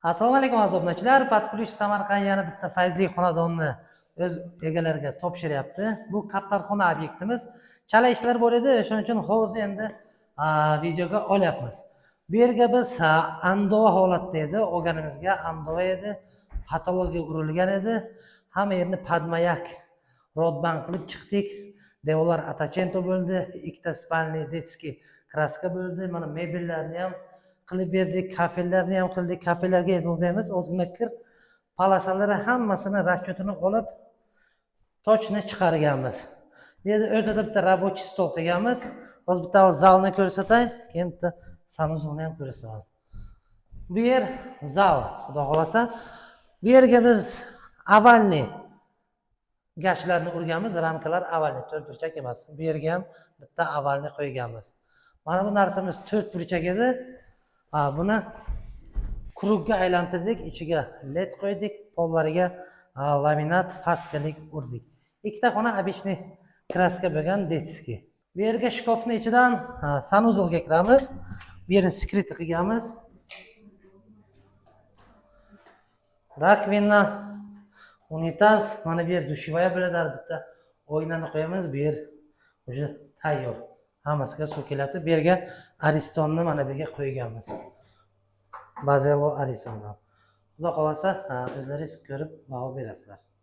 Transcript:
Assalomu alaykum aziz obunachilar. Patkulish Samarqand yana bitta fayzli xonadonni o'z egalariga topshiryapti. Bu kaptarxona obyektimiz. Chala ishlar bor edi, shuning uchun hozir endi videoga olyapmiz. Bu yerga biz andova holatda edi, olganimizga andova edi, patologiya urilgan edi. Hamma yerni padmayak rodban qilib chiqdik. Devorlar atachento bo'ldi, ikkita spalniy detskiy kraska bo'ldi. Mana mebellarni ham qilib berdik, kafellarni ham qildik. Kafellarga e'tiborlaymiz. Ozgina kir palasalari hammasini расчетini olib tochni chiqarganmiz. Bu yerda o'rtada bitta рабочий stol qilganmiz. Hozir bitta zalni ko'rsatay, keyin bitta sanuzolni ham ko'rsataman. Bu yer zal, xudo xolasa. Bu yerga biz avalni gashlarni urganmiz, ramkalar avalni, to'rt burchak emas. Bu yerga ham bitta avalni qo'yganmiz. Mana bu narsamiz to'rt burchak edi. Buni krugga aylantirdik, ichiga led qo'ydik, pollariga laminat faskalik urdik. Ikkita xona обычный kraska bo'lgan detskiy. Bu yerga shkofni ichidan sanuzolga kiramiz. Bu yerni skrit qilganmiz. Rakvina, unitaz, mana bu yer dushvoya bo'ladi, bitta oynani qo'yamiz. Bu yer уже tayyor. Hammasiga suv keladi. Bu yerga aristonni mana bu yerga qo'yganmiz. Bazelo Arizona. Xudo xolasa o'zlaringiz ko'rib baho berasizlar.